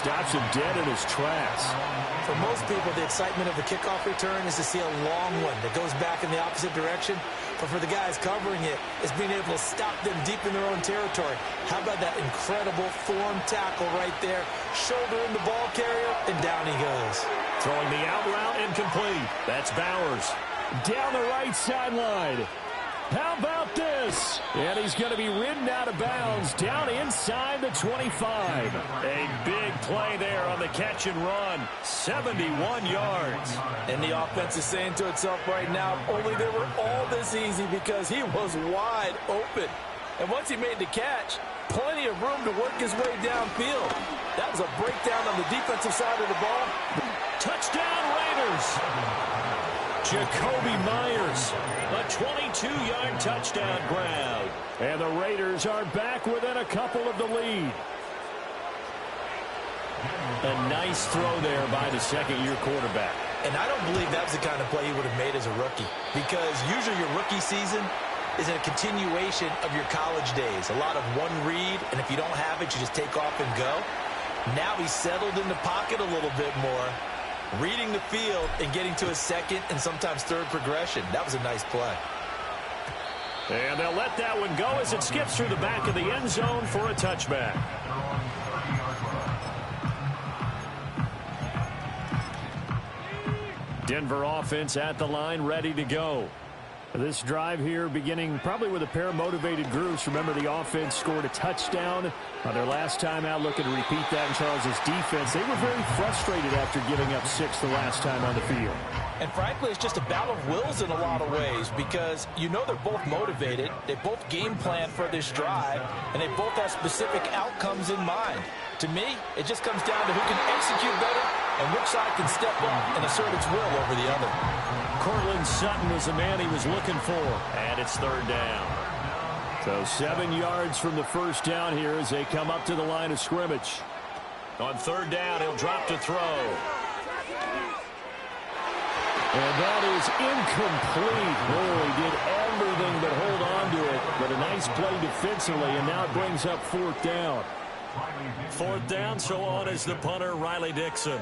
stops him dead in his tracks. For most people, the excitement of the kickoff return is to see a long one that goes back in the opposite direction. But for the guys covering it, it's being able to stop them deep in their own territory. How about that incredible form tackle right there? Shoulder in the ball carrier, and down he goes. Throwing the out route incomplete. That's Bowers. Down the right sideline. How about this? And he's going to be ridden out of bounds down inside the 25. A big play there on the catch and run. 71 yards. And the offense is saying to itself right now, only they were all this easy because he was wide open. And once he made the catch, plenty of room to work his way downfield. That was a breakdown on the defensive side of the ball. Touchdown Raiders. Jacoby Myers, a 22-yard touchdown grab. And the Raiders are back within a couple of the lead. A nice throw there by the second-year quarterback. And I don't believe that was the kind of play he would have made as a rookie, because usually your rookie season is a continuation of your college days. A lot of one read, and if you don't have it, you just take off and go. Now he's settled in the pocket a little bit more, reading the field and getting to a second and sometimes third progression. That was a nice play. And they'll let that one go as it skips through the back of the end zone for a touchback. Denver offense at the line, ready to go. This drive here beginning probably with a pair of motivated groups. Remember, the offense scored a touchdown on their last time out, looking to repeat that in Charles's defense. They were very frustrated after giving up 6 the last time on the field. And frankly, it's just a battle of wills in a lot of ways, because you know they're both motivated. They both game plan for this drive, and they both have specific outcomes in mind. To me, it just comes down to who can execute better and which side can step up and assert its will over the other. Cortland Sutton was the man he was looking for, and it's third down. So 7 yards from the first down here as they come up to the line of scrimmage. On third down, he'll drop to throw. And that is incomplete. Oh, he did everything but hold on to it. But a nice play defensively, and now it brings up fourth down. Fourth down, so on is the punter, Riley Dixon.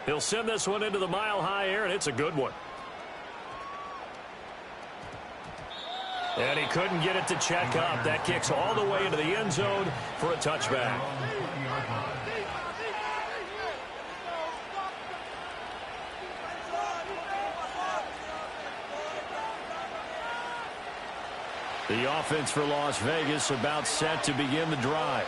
He'll send this one into the mile-high air, and it's a good one. And he couldn't get it to check up. That kicks all the way into the end zone for a touchback. The offense for Las Vegas about set to begin the drive.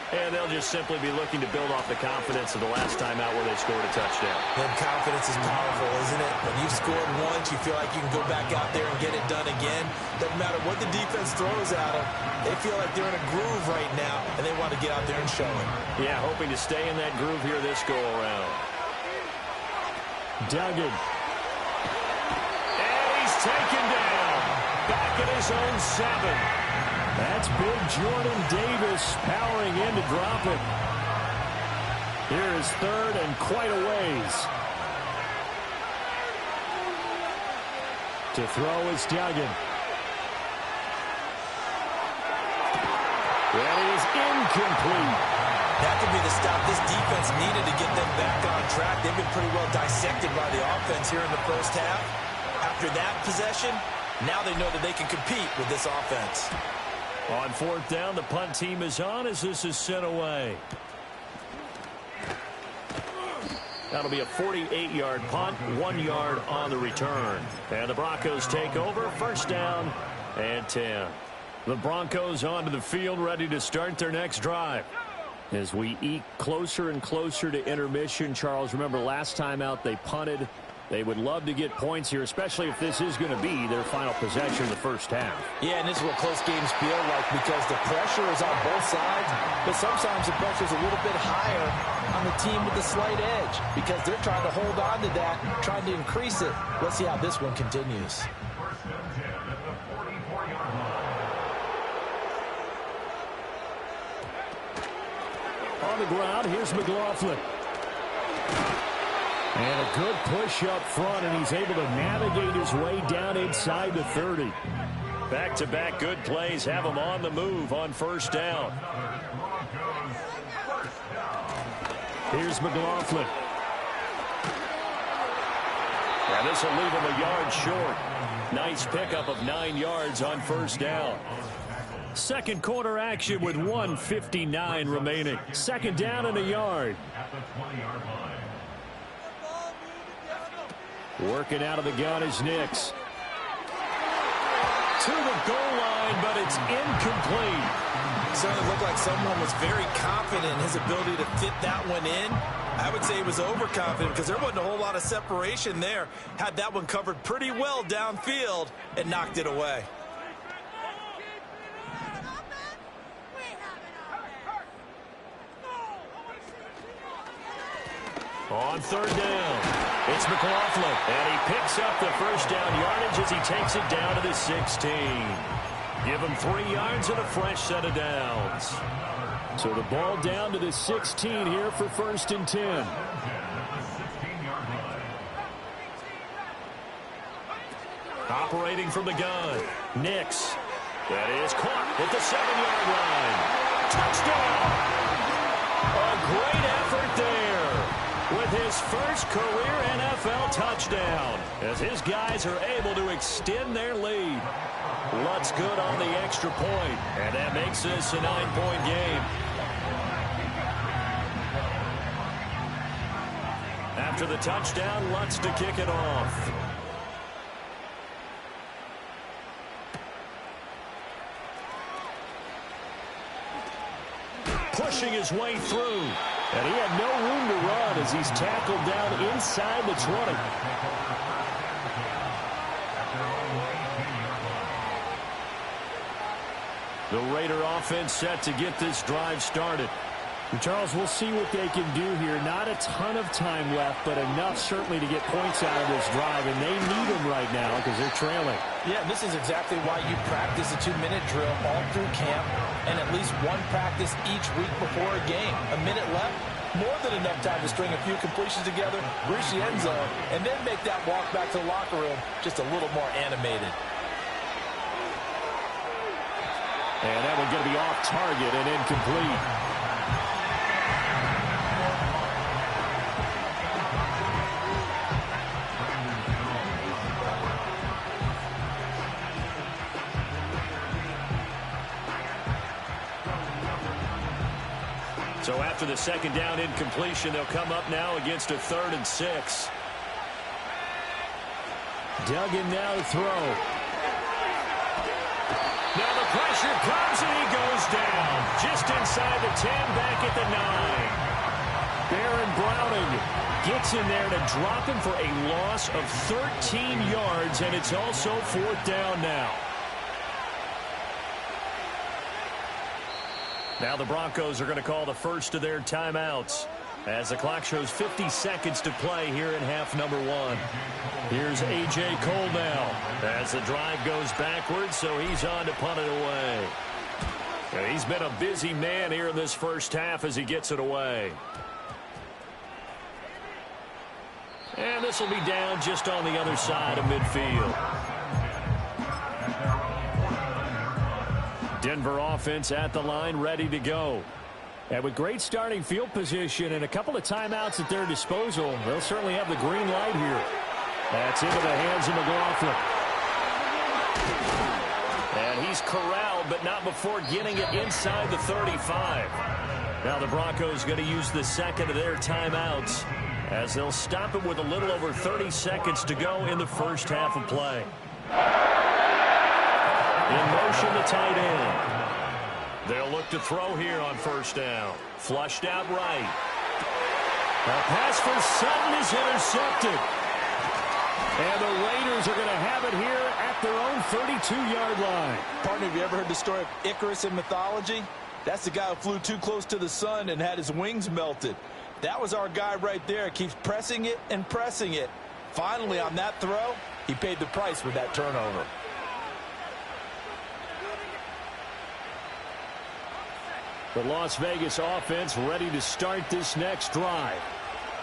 And they'll just simply be looking to build off the confidence of the last time out where they scored a touchdown. And confidence is powerful, isn't it? When you've scored once, you feel like you can go back out there and get it done again. Doesn't matter what the defense throws at them. They feel like they're in a groove right now, and they want to get out there and show it. Yeah, hoping to stay in that groove here this go-around. Duggan. And he's taken down. Back at his own 7. That's big Jordan Davis powering in to drop it. Here is third and quite a ways. To throw is Duggan. That is incomplete. That could be the stop this defense needed to get them back on track. They've been pretty well dissected by the offense here in the first half. After that possession, now they know that they can compete with this offense. On fourth down, the punt team is on as this is sent away. That'll be a 48-yard punt, 1 yard on the return. And the Broncos take over, first down and 10. The Broncos onto the field, ready to start their next drive. As we eke closer and closer to intermission, Charles, remember last time out they punted. They would love to get points here, especially if this is going to be their final possession in the first half. Yeah, and this is what close games feel like, because the pressure is on both sides, but sometimes the pressure is a little bit higher on the team with the slight edge, because they're trying to hold on to that, trying to increase it. Let's see how this one continues. On the ground, here's McLaughlin. And a good push up front, and he's able to navigate his way down inside the 30. Back-to-back good plays have him on the move on first down. Here's McLaughlin. And this will leave him a yard short. Nice pickup of 9 yards on first down. Second quarter action with 1:59 remaining. Second down and a yard. Working out of the gun is Nix. To the goal line, but it's incomplete. Certainly looked like someone was very confident in his ability to fit that one in. I would say he was overconfident because there wasn't a whole lot of separation there. Had that one covered pretty well downfield and knocked it away. On third down, it's McLaughlin, and he picks up the first down yardage as he takes it down to the 16. Give him 3 yards and a fresh set of downs. So the ball down to the 16 here for first and 10. Operating from the gun, Nix. That is caught at the 7-yard line. Touchdown! A great effort there with his first career NFL touchdown as his guys are able to extend their lead. Lutz good on the extra point, and that makes this a 9-point game. After the touchdown, Lutz to kick it off. Pushing his way through. And he had no room to run as he's tackled down inside the 20. The Raider offense set to get this drive started. And Charles, we'll see what they can do here. Not a ton of time left, but enough certainly to get points out of this drive, and they need them right now because they're trailing. Yeah, this is exactly why you practice a 2-minute drill all through camp and at least one practice each week before a game. A minute left, more than enough time to string a few completions together, reach the end zone, and then make that walk back to the locker room just a little more animated. And that one's going to be off target and incomplete. So after the second down incompletion, they'll come up now against a 3rd and 6. Duggan now to throw. Now the pressure comes and he goes down. Just inside the 10, back at the 9. Baron Browning gets in there to drop him for a loss of 13 yards, and it's also 4th down now. Now the Broncos are going to call the first of their timeouts as the clock shows 50 seconds to play here in half number 1. Here's A.J. Cole now as the drive goes backwards, so he's on to punt it away. And he's been a busy man here in this first half as he gets it away. And this will be down just on the other side of midfield. Denver offense at the line, ready to go. And with great starting field position and a couple of timeouts at their disposal, they'll certainly have the green light here. That's into the hands of McLaughlin. And he's corralled, but not before getting it inside the 35. Now the Broncos going to use the second of their timeouts as they'll stop it with a little over 30 seconds to go in the first half of play. In motion, the tight end. They'll look to throw here on first down. Flushed out right. A pass for Sutton is intercepted. And the Raiders are going to have it here at their own 32-yard line. Partner, have you ever heard the story of Icarus in mythology? That's the guy who flew too close to the sun and had his wings melted. That was our guy right there. Keeps pressing it and pressing it. Finally, on that throw, he paid the price with that turnover. The Las Vegas offense ready to start this next drive.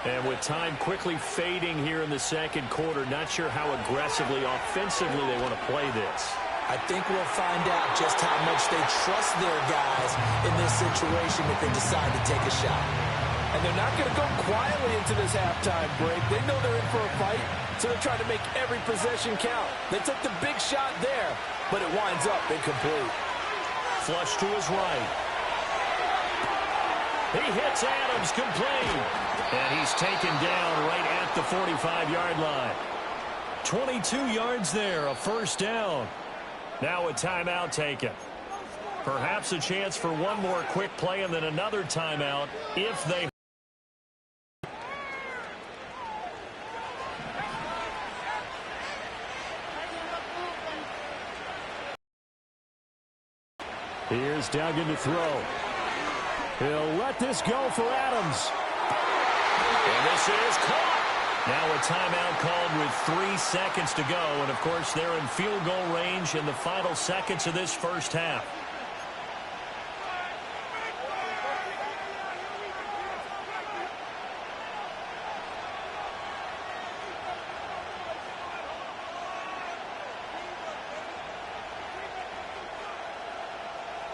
And with time quickly fading here in the second quarter, not sure how aggressively, offensively they want to play this. I think we'll find out just how much they trust their guys in this situation if they decide to take a shot. And they're not going to go quietly into this halftime break. They know they're in for a fight, so they're trying to make every possession count. They took the big shot there, but it winds up incomplete. Flush to his right. He hits Adams complete. And he's taken down right at the 45-yard line. 22 yards there, a first down. Now a timeout taken. Perhaps a chance for one more quick play and then another timeout if they... Here's Duggan to throw. He'll let this go for Adams. And this is caught. Now a timeout called with 3 seconds to go. And, of course, they're in field goal range in the final seconds of this first half.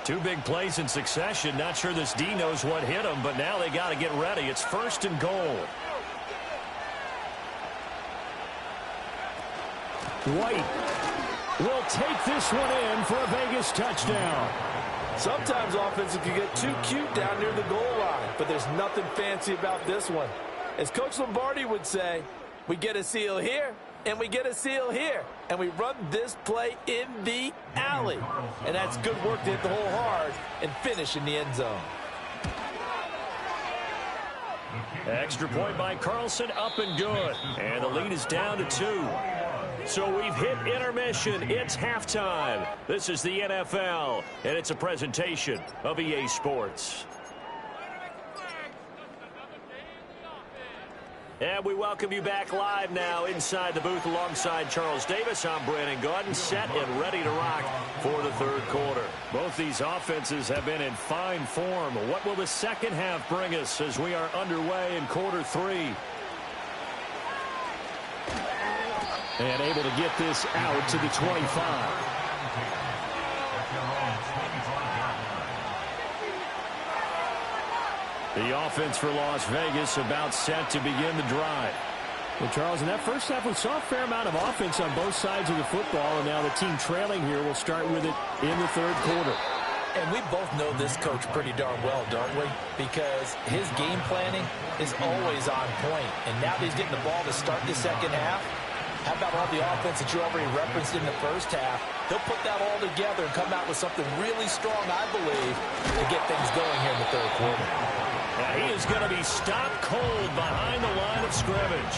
Two big plays in succession. Not sure this D knows what hit him, but now they got to get ready. It's first and goal. White will take this one in for a Vegas touchdown. Sometimes offenses can get too cute down near the goal line, but there's nothing fancy about this one. As Coach Lombardi would say, we get a seal here, and we get a seal here, and we run this play in the alley. And that's good work to hit the hole hard and finish in the end zone. Extra point by Carlson, up and good. And the lead is down to 2. So we've hit intermission. It's halftime. This is the NFL, and it's a presentation of EA Sports. And we welcome you back live now inside the booth alongside Charles Davis. I'm Brandon Gaudin, set and ready to rock for the third quarter. Both these offenses have been in fine form. What will the second half bring us as we are underway in quarter 3? And able to get this out to the 25. The offense for Las Vegas about set to begin the drive. Well, Charles, in that first half, we saw a fair amount of offense on both sides of the football, and now the team trailing here will start with it in the third quarter. And we both know this coach pretty darn well, don't we? Because his game planning is always on point. And now that he's getting the ball to start the second half, how about all the offense that you already referenced in the first half? He'll put that all together and come out with something really strong, I believe, to get things going here in the third quarter. Now he is going to be stopped cold behind the line of scrimmage.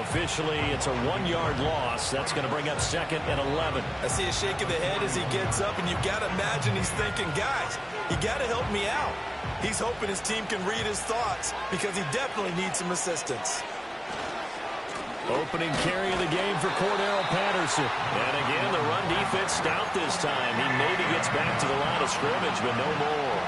Officially, it's a 1-yard loss. That's going to bring up second and 11. I see a shake of the head as he gets up, and you've got to imagine he's thinking, guys, you got to help me out. He's hoping his team can read his thoughts because he definitely needs some assistance. Opening carry of the game for Cordero Patterson. And again, the run defense stout this time. He maybe gets back to the line of scrimmage, but no more.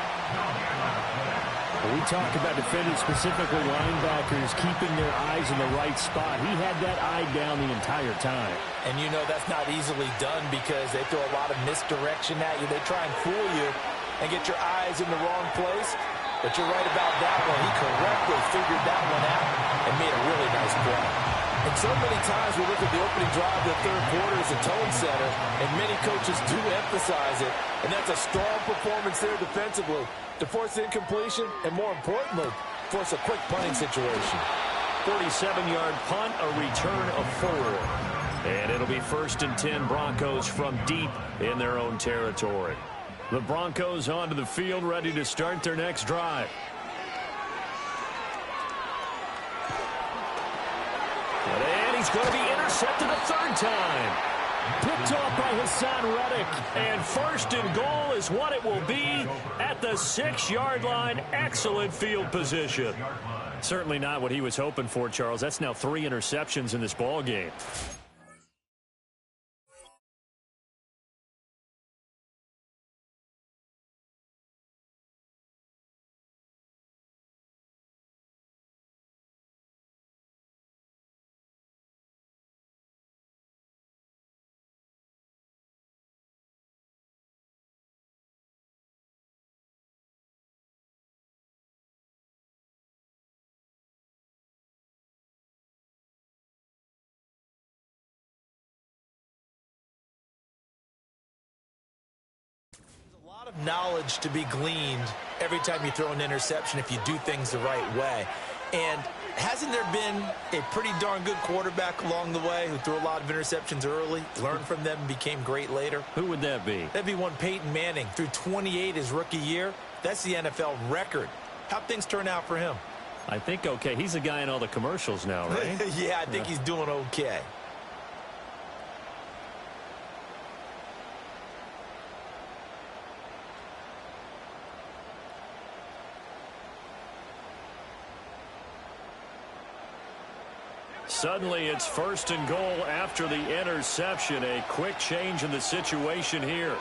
We talk about defenders, specifically linebackers, keeping their eyes in the right spot. He had that eye down the entire time. And you know that's not easily done because they throw a lot of misdirection at you. They try and fool you and get your eyes in the wrong place. But you're right about that one. He correctly figured that one out and made a really nice play. And so many times we look at the opening drive of the third quarter as a tone setter, and many coaches do emphasize it. And that's a strong performance there defensively to force incompletion and, more importantly, force a quick punting situation. 47-yard punt, a return of 4. And it'll be first and 10 Broncos from deep in their own territory. The Broncos onto the field, ready to start their next drive. And he's going to be intercepted a third time. Picked off by Hassan Reddick. And first and goal is what it will be at the 6-yard line. Excellent field position. Certainly not what he was hoping for, Charles. That's now 3 interceptions in this ball game. lot of knowledge to be gleaned every time you throw an interception if you do things the right way. And hasn't there been a pretty darn good quarterback along the way who threw a lot of interceptions early, learned from them, and became great later? Who would that be? That'd be one Peyton Manning. Threw 28 his rookie year. That's the NFL record. How'd things turn out for him? I think okay. He's a guy in all the commercials now, right? Yeah, I think he's doing okay. Suddenly, it's 1st and goal after the interception. A quick change in the situation here.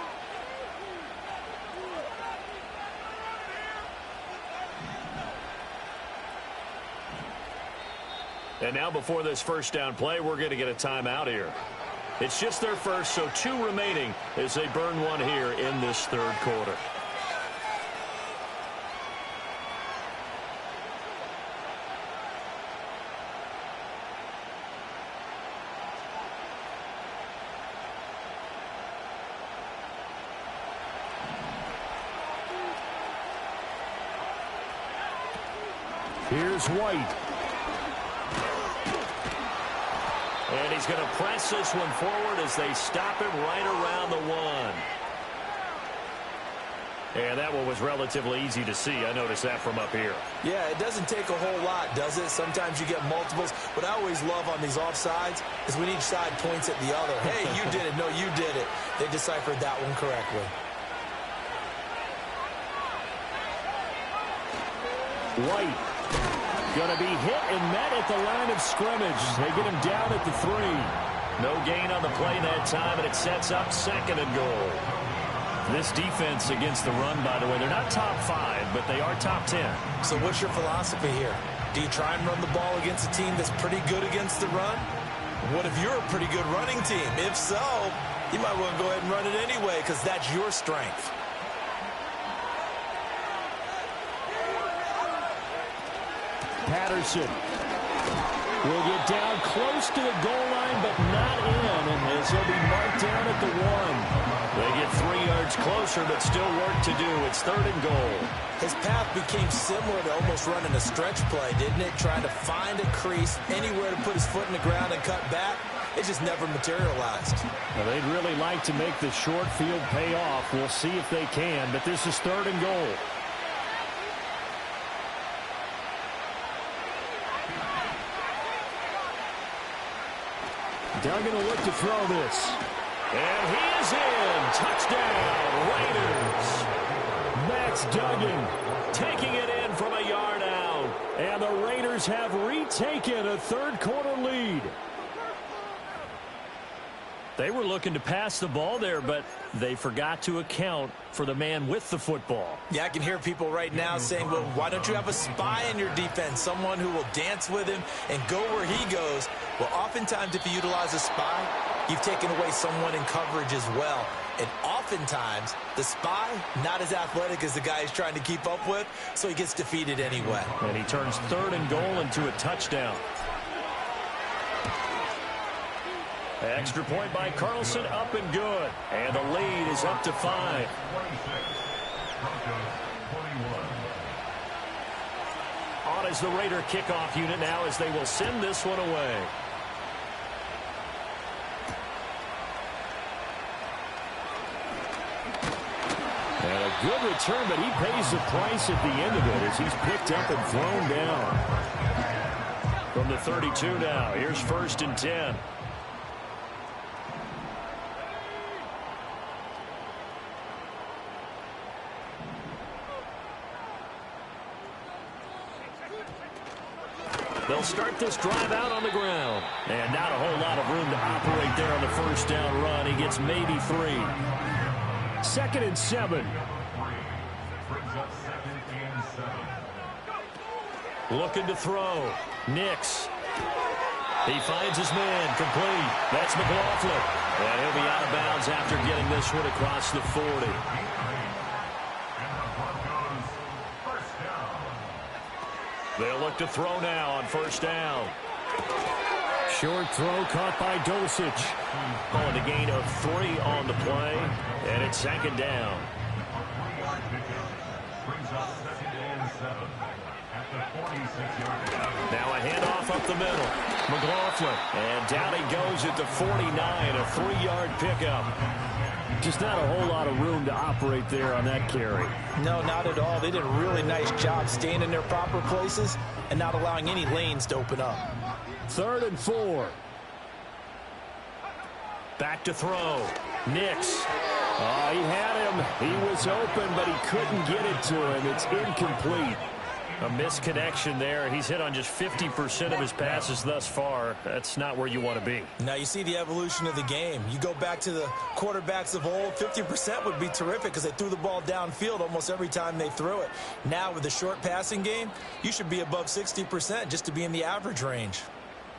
And now before this first down play, we're going to get a timeout here. It's just their first, so 2 remaining as they burn one here in this 3rd quarter. Here's White. And he's going to press this one forward as they stop him right around the 1. And that one was relatively easy to see. I noticed that from up here. Yeah, it doesn't take a whole lot, does it? Sometimes you get multiples. What I always love on these offsides is when each side points at the other. Hey, you did it. No, you did it. They deciphered that one correctly. White. Going to be hit and met at the line of scrimmage. They get him down at the 3. No gain on the play that time, and it sets up 2nd and goal. This defense against the run, by the way, they're not top 5, but they are top 10. So what's your philosophy here? Do you try and run the ball against a team that's pretty good against the run? What if you're a pretty good running team? If so, you might want to go ahead and run it anyway because that's your strength. Patterson will get down close to the goal line, but not in, and as he'll be marked down at the 1. They get 3 yards closer, but still work to do. It's 3rd and goal. His path became similar to almost running a stretch play, didn't it? Trying to find a crease, anywhere to put his foot in the ground and cut back. It just never materialized. Well, they'd really like to make the short field pay off. We'll see if they can, but this is 3rd and goal. Duggan will look to throw this. And he is in. Touchdown, Raiders. Max Duggan taking it in from a yard out. And the Raiders have retaken a 3rd quarter lead. They were looking to pass the ball there, but they forgot to account for the man with the football. Yeah, I can hear people right now saying, well, why don't you have a spy in your defense, someone who will dance with him and go where he goes? Well, oftentimes if you utilize a spy, you've taken away someone in coverage as well. And oftentimes, the spy, not as athletic as the guy he's trying to keep up with, so he gets defeated anyway. And he turns 3rd and goal into a touchdown. Extra point by Carlson, up and good. And the lead is up to 5. On is the Raider kickoff unit now as they will send this one away. And a good return, but he pays the price at the end of it as he's picked up and thrown down. From the 32 now, here's 1st and 10. They'll start this drive out on the ground. And not a whole lot of room to operate there on the 1st down run. He gets maybe 3. 2nd and 7. Looking to throw. Nix. He finds his man. Complete. That's McLaughlin. And he'll be out of bounds after getting this one across the 40. They'll look to throw now on 1st down. Short throw caught by Dulcich. On the gain of 3 on the play. And it's 2nd down. Now a handoff up the middle. McLaughlin. And down he goes at the 49, a 3-yard pickup. Just not a whole lot of room to operate there on that carry. No, not at all. They did a really nice job staying in their proper places and not allowing any lanes to open up. 3rd and 4. Back to throw. Nix. Oh, he had him. He was open, but he couldn't get it to him. It's incomplete. A misconnection there. He's hit on just 50% of his passes thus far. That's not where you want to be. Now you see the evolution of the game. You go back to the quarterbacks of old, 50% would be terrific because they threw the ball downfield almost every time they threw it. Now with the short passing game, you should be above 60% just to be in the average range.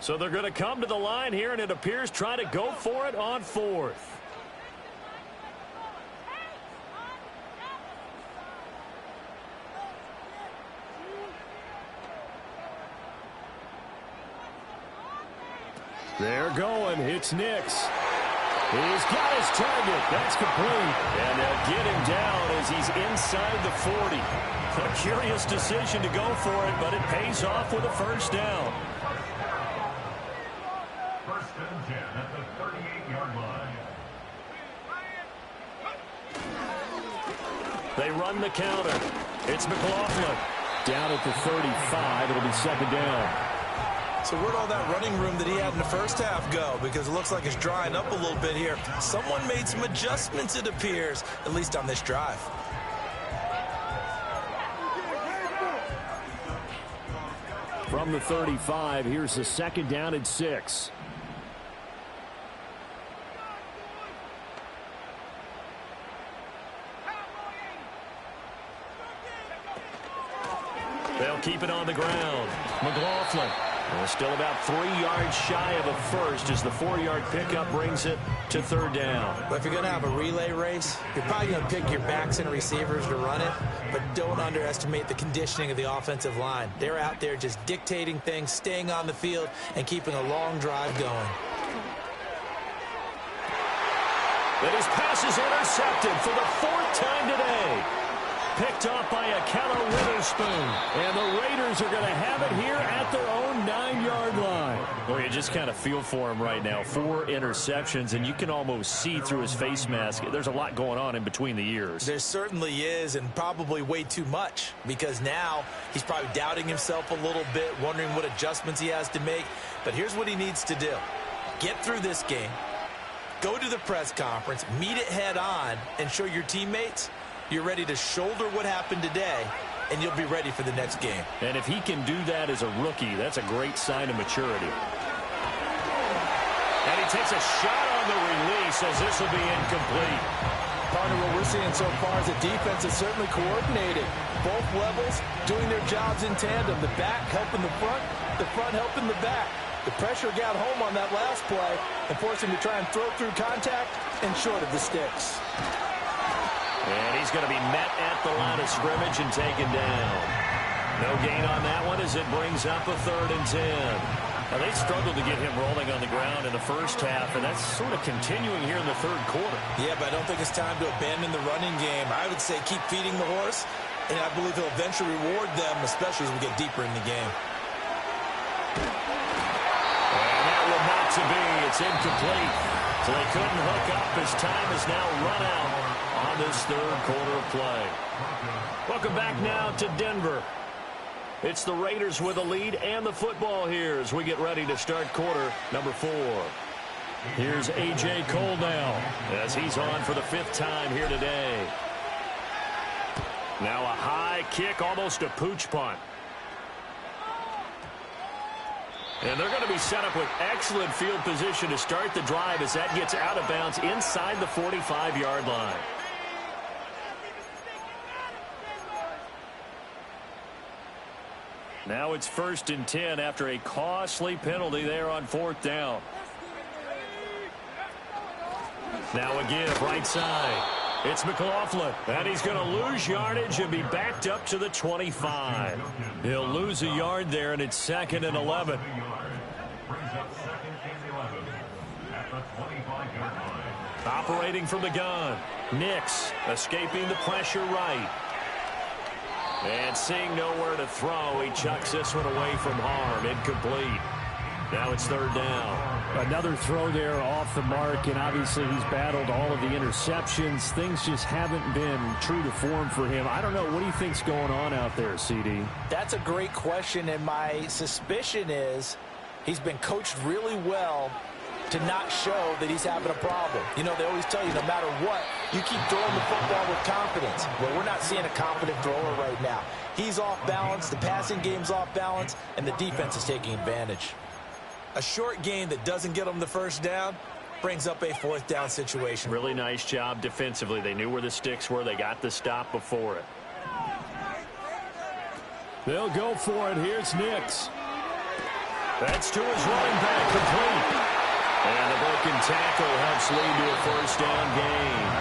So they're going to come to the line here, and it appears try to go for it on 4th. They're going. It's Nix. He's got his target. That's complete. And they'll get him down as he's inside the 40. A curious decision to go for it, but it pays off with a first down. First and 10 at the 38-yard line. They run the counter. It's McLaughlin. Down at the 35. It'll be 2nd down. So where'd all that running room that he had in the first half go? Because it looks like it's drying up a little bit here. Someone made some adjustments, it appears, at least on this drive. From the 35, here's the 2nd down and 6. They'll keep it on the ground. McLaughlin. Still about 3 yards shy of a first as the 4-yard pickup brings it to 3rd down. But if you're going to have a relay race, you're probably going to pick your backs and receivers to run it, but don't underestimate the conditioning of the offensive line. They're out there just dictating things, staying on the field, and keeping a long drive going. But his pass is intercepted for the 4th time today. Picked off by Akello Witherspoon. And the Raiders are going to have it here at their own 9-yard line. Well, you just kind of feel for him right now. 4 interceptions, and you can almost see through his face mask. There's a lot going on in between the ears. There certainly is, and probably way too much, because now he's probably doubting himself a little bit, wondering what adjustments he has to make. But here's what he needs to do. Get through this game, go to the press conference, meet it head on, and show your teammates you're ready to shoulder what happened today, and you'll be ready for the next game. And if he can do that as a rookie, that's a great sign of maturity. And he takes a shot on the release as this will be incomplete. Partner, what we're seeing so far is the defense is certainly coordinated. Both levels doing their jobs in tandem. The back helping the front helping the back. The pressure got home on that last play and forced him to try and throw through contact and short of the sticks. And he's going to be met at the line of scrimmage and taken down. No gain on that one as it brings up a 3rd and 10. Now, they struggled to get him rolling on the ground in the first half, and that's sort of continuing here in the 3rd quarter. Yeah, but I don't think it's time to abandon the running game. I would say keep feeding the horse, and I believe he'll eventually reward them, especially as we get deeper in the game. And that will not to be. It's incomplete. So they couldn't hook up as time is now run out on this 3rd quarter of play. Welcome back now to Denver. It's the Raiders with a lead and the football here as we get ready to start quarter number 4. Here's A.J. Cole now as he's on for the 5th time here today. Now a high kick, almost a pooch punt. And they're going to be set up with excellent field position to start the drive as that gets out of bounds inside the 45-yard line. Now it's 1st and 10 after a costly penalty there on 4th down. Now a give right side. It's McLaughlin, and he's going to lose yardage and be backed up to the 25. He'll lose a yard there, and it's 2nd and 11. Operating from the gun. Nix escaping the pressure right. And seeing nowhere to throw, he chucks this one away from harm. Incomplete. Now it's third down. Another throw there off the mark, and obviously he's battled all of the interceptions. Things just haven't been true to form for him. I don't know. What do you think's going on out there, CD? That's a great question, and my suspicion is he's been coached really well to not show that he's having a problem. You know, they always tell you no matter what, you keep throwing the football with confidence. Well, we're not seeing a confident thrower right now. He's off balance, the passing game's off balance, and the defense is taking advantage. A short gain that doesn't get them the first down brings up a fourth down situation. Really nice job defensively. They knew where the sticks were. They got the stop before it. They'll go for it. Here's Nix. That's to his running back, complete. And the broken tackle helps lead to a first down gain.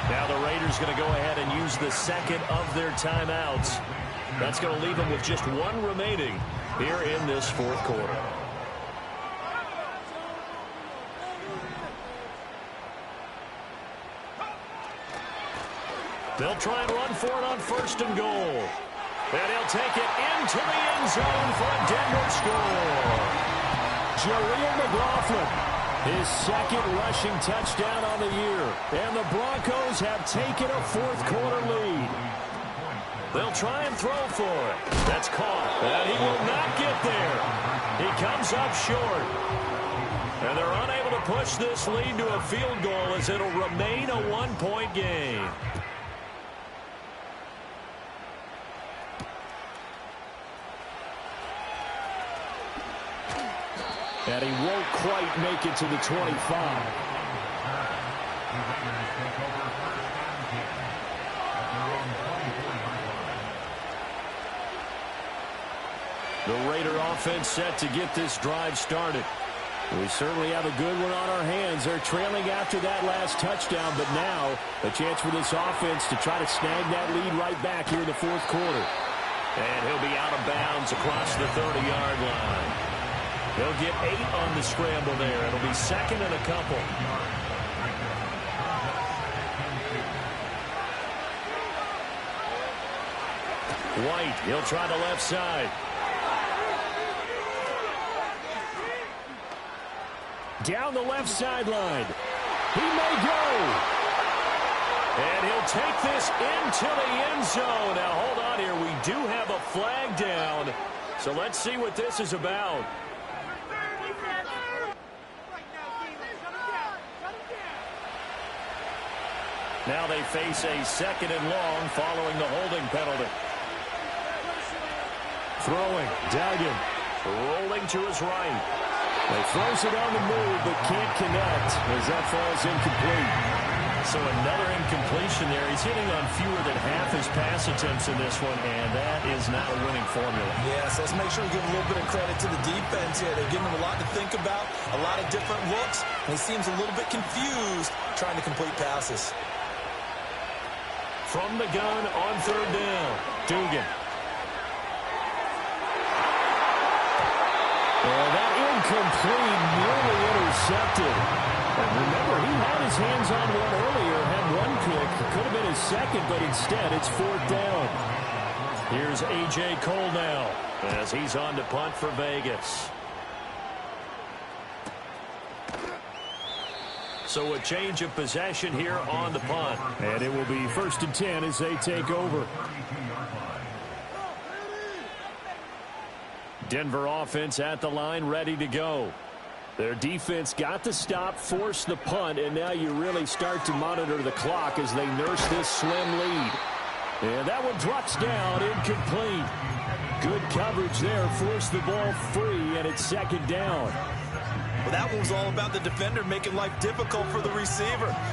Now the Raiders going to go ahead and use the second of their timeouts. That's going to leave them with just one remaining here in this fourth quarter. They'll try and run for it on first and goal. And he'll take it into the end zone for a Denver score. Jaleel McLaughlin, his second rushing touchdown on the year. And the Broncos have taken a fourth quarter lead. They'll try and throw for it. That's caught. And he will not get there. He comes up short. And they're unable to push this lead to a field goal as it'll remain a one-point game. And he won't quite make it to the 25. The Raider offense set to get this drive started. We certainly have a good one on our hands. They're trailing after that last touchdown, but now a chance for this offense to try to snag that lead right back here in the fourth quarter. And he'll be out of bounds across the 30-yard line. They'll get 8 on the scramble there. It'll be second and a couple. White, he'll try the left side. Down the left sideline. He may go. And he'll take this into the end zone. Now, hold on here. We do have a flag down. So let's see what this is about. Now they face a second and long following the holding penalty. Throwing, Duggan. Rolling to his right. He throws it on the move, but can't connect as that falls incomplete. So another incompletion there. He's hitting on fewer than half his pass attempts in this one, and that is not a winning formula. Yeah, so let's make sure we give a little bit of credit to the defense here. They're giving him a lot to think about, a lot of different looks, and he seems a little bit confused trying to complete passes. From the gun on third down, Dugan. And that incomplete, nearly intercepted. And remember, he had his hands on one earlier, had one pick. Could have been his second, but instead it's fourth down. Here's A.J. Cole now as he's on to punt for Vegas. So a change of possession here on the punt. And it will be 1st and 10 as they take over. Denver offense at the line, ready to go. Their defense got the stop, forced the punt, and now you really start to monitor the clock as they nurse this slim lead. And that one drops down, incomplete. Good coverage there, forced the ball free, and it's second down. Well, that one was all about the defender making life difficult for the receiver.